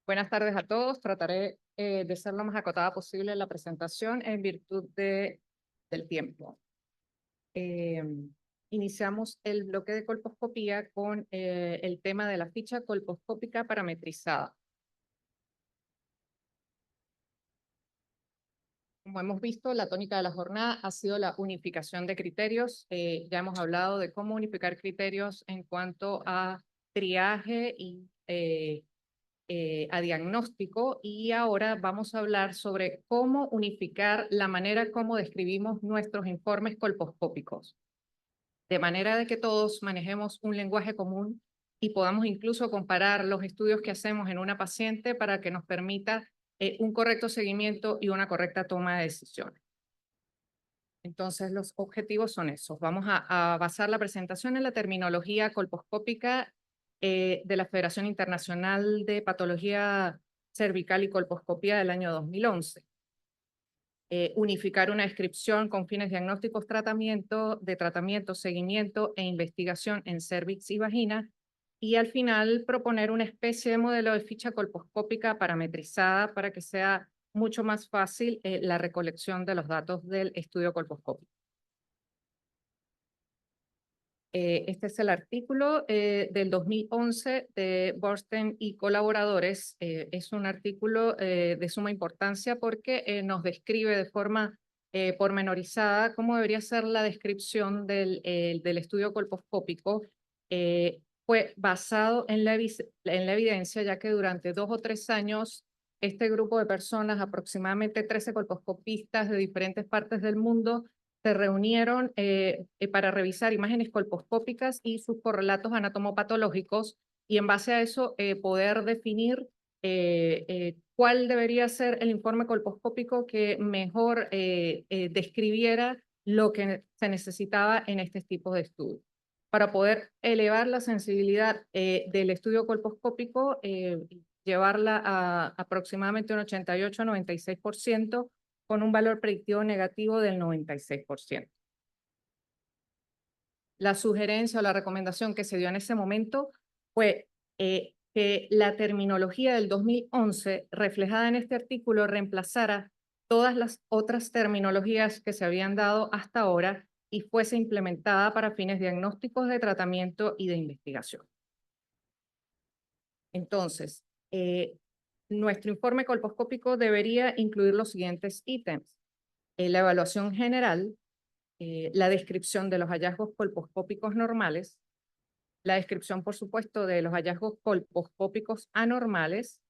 Buenas tardes a todos. Trataré de ser lo más acotada posible en la presentación en virtud del tiempo. Eh, Iniciamos el bloque de colposcopía con el tema de la ficha colposcópica parametrizada. Como hemos visto, la tónica de la jornada ha sido la unificación de criterios. Ya hemos hablado de cómo unificar criterios en cuanto a triaje y a diagnóstico, y ahora vamos a hablar sobre cómo unificar la manera como describimos nuestros informes colposcópicos, de manera de que todos manejemos un lenguaje común y podamos incluso comparar los estudios que hacemos en una paciente para que nos permita un correcto seguimiento y una correcta toma de decisiones. Entonces, los objetivos son esos. Vamos a basar la presentación en la terminología colposcópica de la Federación Internacional de Patología Cervical y Colposcopía del año 2011. Unificar una descripción con fines diagnósticos, de tratamiento, seguimiento e investigación en cervix y vagina. Y al final proponer una especie de modelo de ficha colposcópica parametrizada para que sea mucho más fácil la recolección de los datos del estudio colposcópico. Este es el artículo del 2011 de Borsten y colaboradores. Es un artículo de suma importancia porque nos describe de forma pormenorizada cómo debería ser la descripción del estudio colposcópico. Fue basado en la evidencia, ya que durante 2 o 3 años este grupo de personas, aproximadamente 13 colposcopistas de diferentes partes del mundo, se reunieron para revisar imágenes colposcópicas y sus correlatos anatomopatológicos, y en base a eso poder definir cuál debería ser el informe colposcópico que mejor describiera lo que se necesitaba en este tipo de estudio. Para poder elevar la sensibilidad del estudio colposcópico, llevarla a aproximadamente un 88-96%, con un valor predictivo negativo del 96%. La sugerencia o la recomendación que se dio en ese momento fue que la terminología del 2011 reflejada en este artículo reemplazara todas las otras terminologías que se habían dado hasta ahora y fuese implementada para fines diagnósticos, de tratamiento y de investigación. Entonces, nuestro informe colposcópico debería incluir los siguientes ítems: la evaluación general, la descripción de los hallazgos colposcópicos normales, la descripción, por supuesto, de los hallazgos colposcópicos anormales,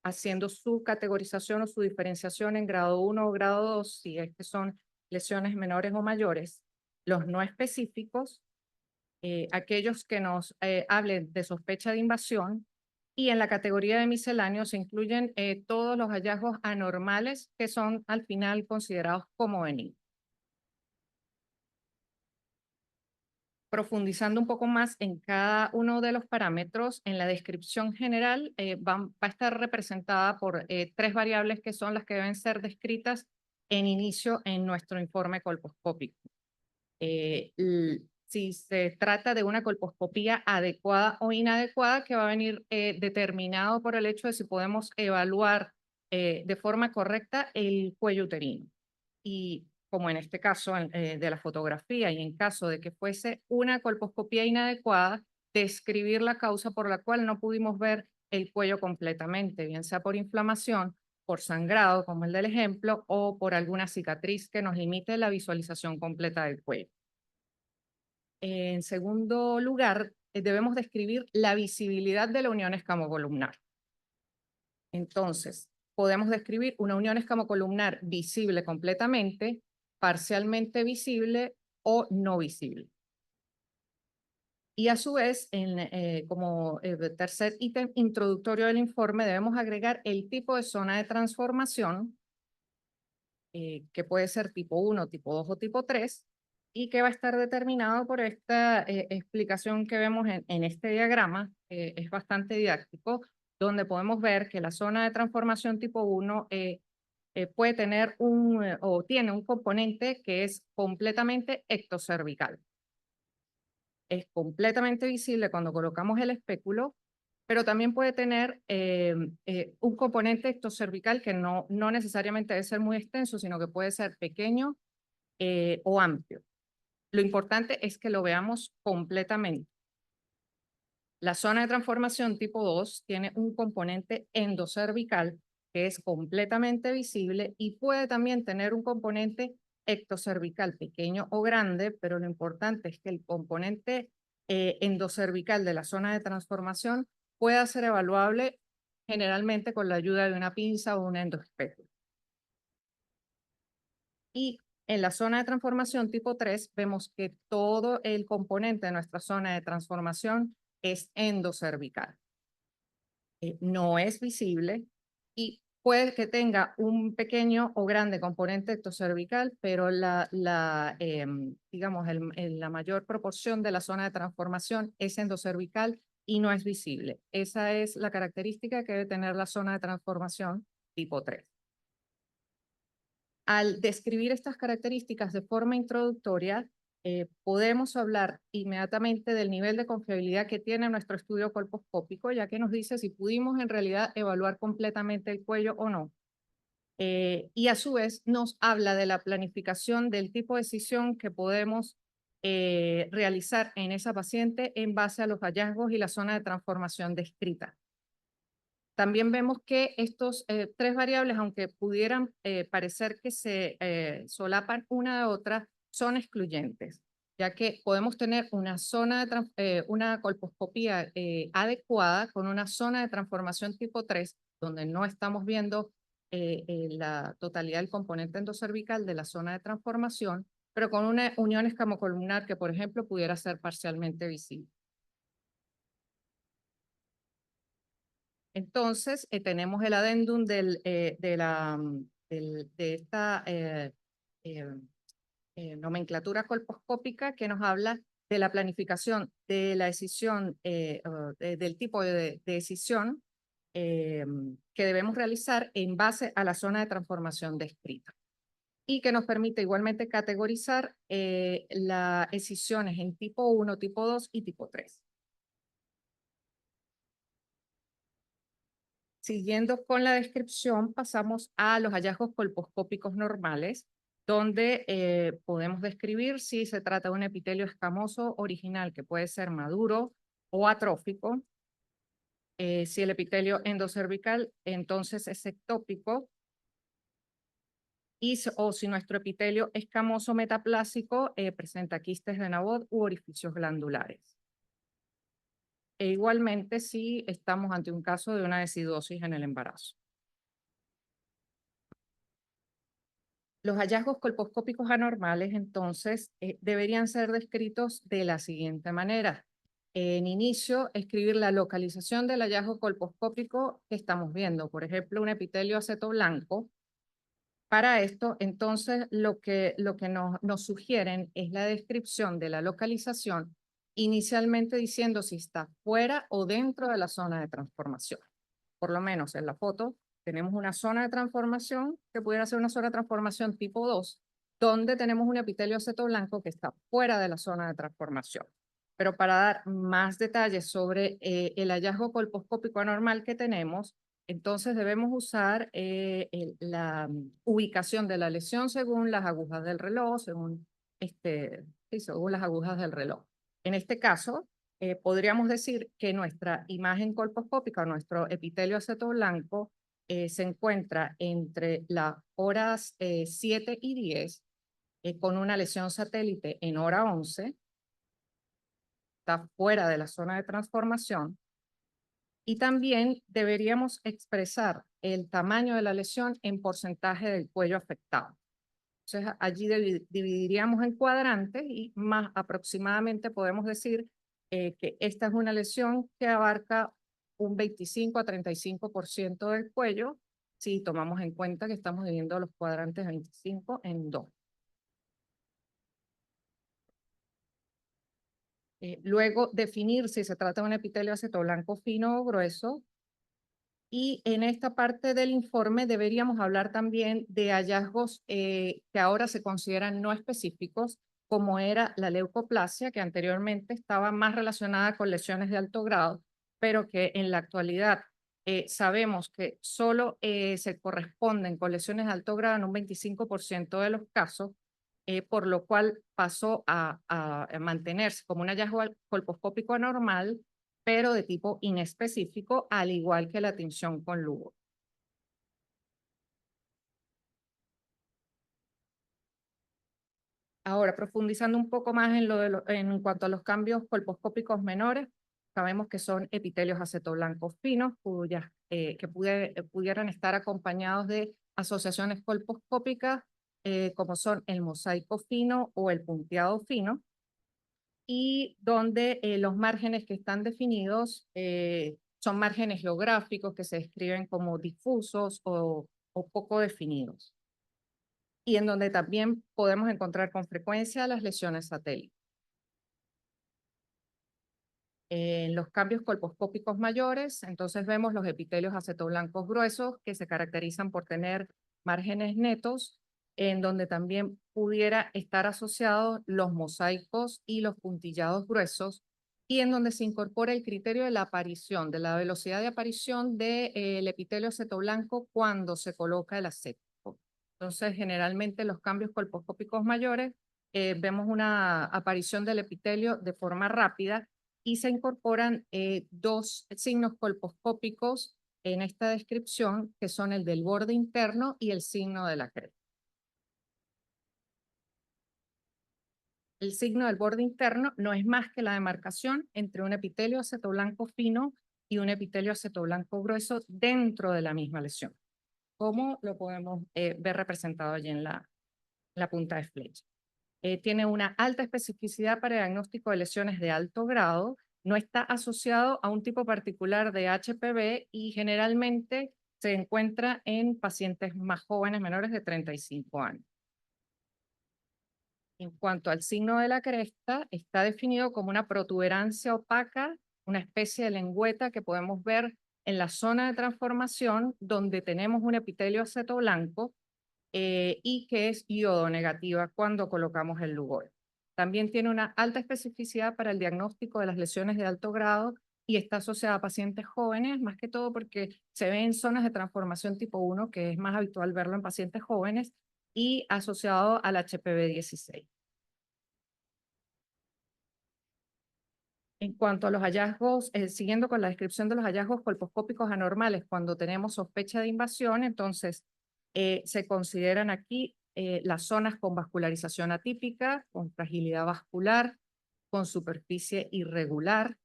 haciendo su categorización o su diferenciación en grado 1 o grado 2, si es que son lesiones menores o mayores, los no específicos, aquellos que nos hablen de sospecha de invasión, y en la categoría de misceláneos se incluyen todos los hallazgos anormales que son al final considerados como benignos. Profundizando un poco más en cada uno de los parámetros, en la descripción general va a estar representada por 3 variables que son las que deben ser descritas en inicio en nuestro informe colposcópico. Si se trata de una colposcopía adecuada o inadecuada, que va a venir determinado por el hecho de si podemos evaluar de forma correcta el cuello uterino. Y como en este caso de la fotografía, y en caso de que fuese una colposcopía inadecuada, describir la causa por la cual no pudimos ver el cuello completamente, bien sea por inflamación, por sangrado, como el del ejemplo, o por alguna cicatriz que nos limite la visualización completa del cuello. En segundo lugar, debemos describir la visibilidad de la unión escamocolumnar. Entonces, podemos describir una unión escamocolumnar visible completamente, parcialmente visible o no visible. Y a su vez, como tercer ítem introductorio del informe, debemos agregar el tipo de zona de transformación, que puede ser tipo 1, tipo 2 o tipo 3, y que va a estar determinado por esta explicación que vemos en este diagrama. Es bastante didáctico, donde podemos ver que la zona de transformación tipo 1 puede tener o tiene un componente que es completamente ectocervical. Es completamente visible cuando colocamos el espéculo pero también puede tener un componente ectocervical que no necesariamente debe ser muy extenso, sino que puede ser pequeño o amplio. Lo importante es que lo veamos completamente. La zona de transformación tipo 2 tiene un componente endocervical que es completamente visible y puede también tener un componente ectocervical pequeño o grande, pero lo importante es que el componente endocervical de la zona de transformación pueda ser evaluable generalmente con la ayuda de una pinza o un endoscopio. Y en la zona de transformación tipo 3 vemos que todo el componente de nuestra zona de transformación es endocervical. No es visible y puede que tenga un pequeño o grande componente ectocervical, pero digamos, la mayor proporción de la zona de transformación es endocervical y no es visible. Esa es la característica que debe tener la zona de transformación tipo 3. Al describir estas características de forma introductoria, podemos hablar inmediatamente del nivel de confiabilidad que tiene nuestro estudio colposcópico, ya que nos dice si pudimos en realidad evaluar completamente el cuello o no. Y a su vez nos habla de la planificación del tipo de decisión que podemos realizar en esa paciente en base a los hallazgos y la zona de transformación descrita. También vemos que estos tres variables, aunque pudieran parecer que se solapan una de otra, son excluyentes, ya que podemos tener una una colposcopía adecuada con una zona de transformación tipo 3, donde no estamos viendo la totalidad del componente endocervical de la zona de transformación, pero con una unión escamocolumnar que, por ejemplo, pudiera ser parcialmente visible. Entonces, tenemos el adendum de esta eh, nomenclatura colposcópica que nos habla de la planificación de la decisión, del tipo de decisión que debemos realizar en base a la zona de transformación descrita y que nos permite igualmente categorizar las decisiones en tipo 1, tipo 2 y tipo 3. Siguiendo con la descripción, pasamos a los hallazgos colposcópicos normales, donde podemos describir si se trata de un epitelio escamoso original, que puede ser maduro o atrófico. Si el epitelio endocervical, entonces es ectópico, o si nuestro epitelio escamoso metaplásico presenta quistes de Nabot u orificios glandulares. E igualmente si estamos ante un caso de una decidosis en el embarazo. Los hallazgos colposcópicos anormales, entonces, deberían ser descritos de la siguiente manera. En inicio, escribir la localización del hallazgo colposcópico que estamos viendo. Por ejemplo, un epitelio aceto blanco. Para esto, entonces, lo que nos sugieren es la descripción de la localización, inicialmente diciendo si está fuera o dentro de la zona de transformación. Por lo menos en la foto tenemos una zona de transformación que pudiera ser una zona de transformación tipo 2, donde tenemos un epitelio aceto blanco que está fuera de la zona de transformación. Pero para dar más detalles sobre el hallazgo colposcópico anormal que tenemos, entonces debemos usar la ubicación de la lesión según las agujas del reloj, según las agujas del reloj. En este caso, podríamos decir que nuestra imagen colposcópica, nuestro epitelio aceto blanco, se encuentra entre las horas 7 y 10, con una lesión satélite en hora 11, está fuera de la zona de transformación, y también deberíamos expresar el tamaño de la lesión en porcentaje del cuello afectado. Entonces, allí dividiríamos en cuadrantes y más aproximadamente podemos decir que esta es una lesión que abarca un 25 a 35% del cuello si tomamos en cuenta que estamos dividiendo los cuadrantes 25 en 2. Luego, definir si se trata de un epitelio acetoblanco fino o grueso. Y en esta parte del informe deberíamos hablar también de hallazgos que ahora se consideran no específicos, como era la leucoplasia, que anteriormente estaba más relacionada con lesiones de alto grado, pero que en la actualidad sabemos que solo se corresponden con lesiones de alto grado en un 25% de los casos, por lo cual pasó a mantenerse como un hallazgo colposcópico anormal, pero de tipo inespecífico, al igual que la tinción con lugo. Ahora, profundizando un poco más en, en cuanto a los cambios colposcópicos menores, sabemos que son epitelios acetoblancos finos, que pudieran estar acompañados de asociaciones colposcópicas, como son el mosaico fino o el punteado fino, y donde los márgenes que están definidos son márgenes geográficos que se describen como difusos o poco definidos, y en donde también podemos encontrar con frecuencia las lesiones satélites. En los cambios colposcópicos mayores, entonces vemos los epitelios acetoblancos gruesos que se caracterizan por tener márgenes netos, en donde también pudiera estar asociados los mosaicos y los puntillados gruesos, y en donde se incorpora el criterio de la aparición, de la velocidad de aparición del epitelio acetoblanco cuando se coloca el acético. Entonces, generalmente los cambios colposcópicos mayores vemos una aparición del epitelio de forma rápida y se incorporan dos signos colposcópicos en esta descripción, que son el del borde interno y el signo de la cresta. El signo del borde interno no es más que la demarcación entre un epitelio acetoblanco fino y un epitelio acetoblanco grueso dentro de la misma lesión, como lo podemos ver representado allí en la punta de flecha. Tiene una alta especificidad para el diagnóstico de lesiones de alto grado, no está asociado a un tipo particular de HPV y generalmente se encuentra en pacientes más jóvenes, menores de 35 años. En cuanto al signo de la cresta, está definido como una protuberancia opaca, una especie de lengüeta que podemos ver en la zona de transformación donde tenemos un epitelio acetoblanco y que es iodo negativa cuando colocamos el Lugol. También tiene una alta especificidad para el diagnóstico de las lesiones de alto grado y está asociada a pacientes jóvenes, más que todo porque se ve en zonas de transformación tipo 1, que es más habitual verlo en pacientes jóvenes, y asociado al HPV-16. En cuanto a los hallazgos, siguiendo con la descripción de los hallazgos colposcópicos anormales, cuando tenemos sospecha de invasión, entonces se consideran aquí las zonas con vascularización atípica, con fragilidad vascular, con superficie irregular,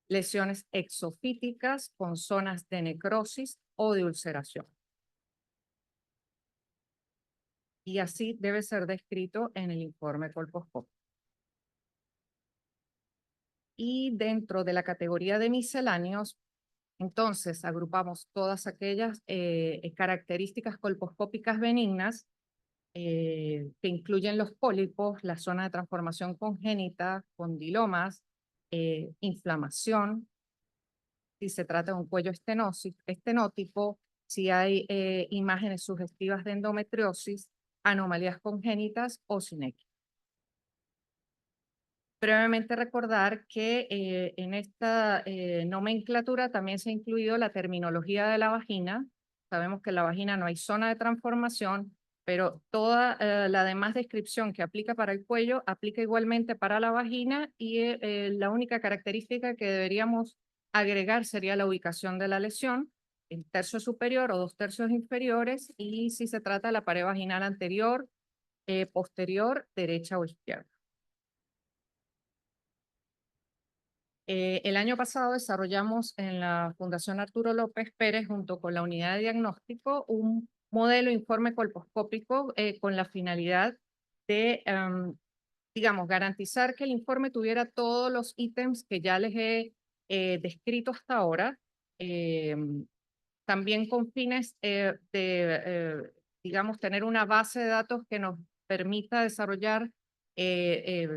lesiones exofíticas con zonas de necrosis o de ulceración. Y así debe ser descrito en el informe colposcópico. Y dentro de la categoría de misceláneos, entonces agrupamos todas aquellas características colposcópicas benignas que incluyen los pólipos, la zona de transformación congénita, condilomas, inflamación, si se trata de un cuello estenótico, si hay imágenes sugestivas de endometriosis, anomalías congénitas o sinequia. Brevemente recordar que en esta nomenclatura también se ha incluido la terminología de la vagina. Sabemos que en la vagina no hay zona de transformación, pero toda la demás descripción que aplica para el cuello aplica igualmente para la vagina y la única característica que deberíamos agregar sería la ubicación de la lesión, en tercio superior o 2/3 inferiores, y si se trata de la pared vaginal anterior, posterior, derecha o izquierda. El año pasado desarrollamos en la Fundación Arturo López Pérez, junto con la unidad de diagnóstico, un modelo informe colposcópico con la finalidad de, digamos, garantizar que el informe tuviera todos los ítems que ya les he descrito hasta ahora, también con fines digamos, tener una base de datos que nos permita desarrollar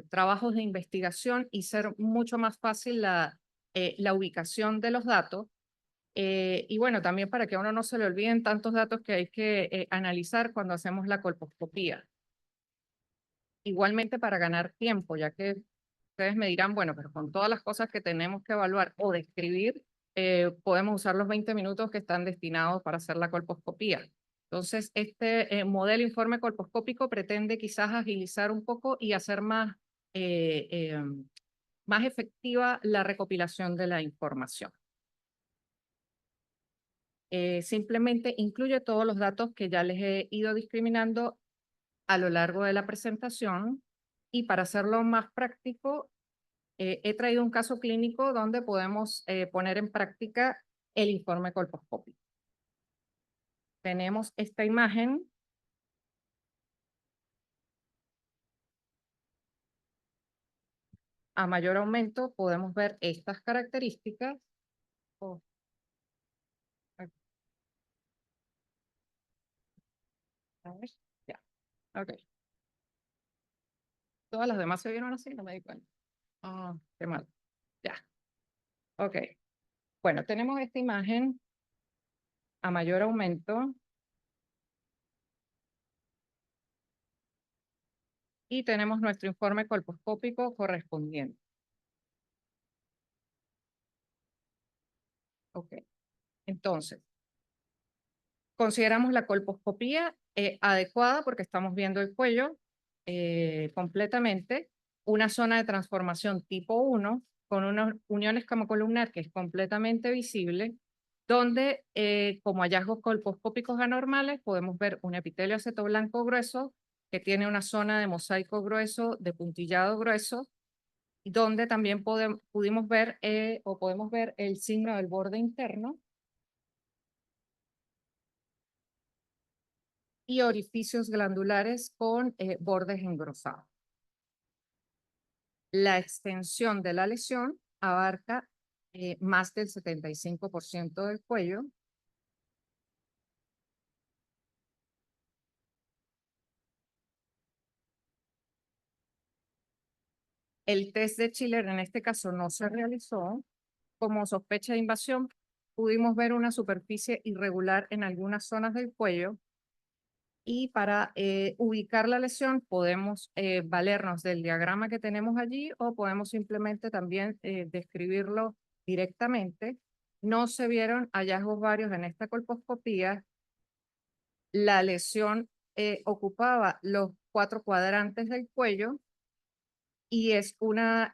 trabajos de investigación y ser mucho más fácil la ubicación de los datos. Y bueno, también para que a uno no se le olviden tantos datos que hay que analizar cuando hacemos la colposcopía. Igualmente para ganar tiempo, ya que ustedes me dirán, bueno, pero con todas las cosas que tenemos que evaluar o describir, podemos usar los 20 minutos que están destinados para hacer la colposcopía. Entonces, este modelo informe colposcópico pretende quizás agilizar un poco y hacer eh, eh, más efectiva la recopilación de la información. Simplemente incluye todos los datos que ya les he ido discriminando a lo largo de la presentación y para hacerlo más práctico, he traído un caso clínico donde podemos poner en práctica el informe colposcópico. Tenemos esta imagen. A mayor aumento podemos ver estas características. Oh, aquí, a ver, ya, ok. Todas las demás se vieron así, no me di cuenta. Ah, qué mal. Ya, ok. Bueno, tenemos esta imagen a mayor aumento y tenemos nuestro informe colposcópico correspondiente. Ok, entonces, consideramos la colposcopía adecuada porque estamos viendo el cuello completamente, una zona de transformación tipo 1 con una unión escamocolumnar que es completamente visible, donde como hallazgos colposcópicos anormales podemos ver un epitelio acetoblanco grueso que tiene una zona de mosaico grueso, de puntillado grueso, donde también pudimos ver o podemos ver el signo del borde interno y orificios glandulares con bordes engrosados. La extensión de la lesión abarca más del 75% del cuello. El test de Schiller en este caso no se realizó. Como sospecha de invasión, pudimos ver una superficie irregular en algunas zonas del cuello y para ubicar la lesión podemos valernos del diagrama que tenemos allí o podemos simplemente también describirlo directamente. No se vieron hallazgos varios en esta colposcopía. La lesión ocupaba los 4 cuadrantes del cuello y es una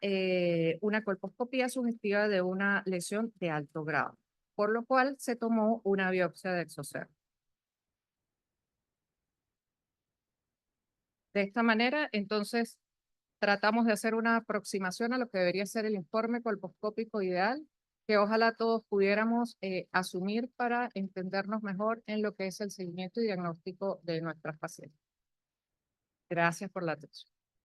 colposcopía sugestiva de una lesión de alto grado, por lo cual se tomó una biopsia de exocervo. De esta manera, entonces, tratamos de hacer una aproximación a lo que debería ser el informe colposcópico ideal, que ojalá todos pudiéramos asumir para entendernos mejor en lo que es el seguimiento y diagnóstico de nuestras pacientes. Gracias por la atención.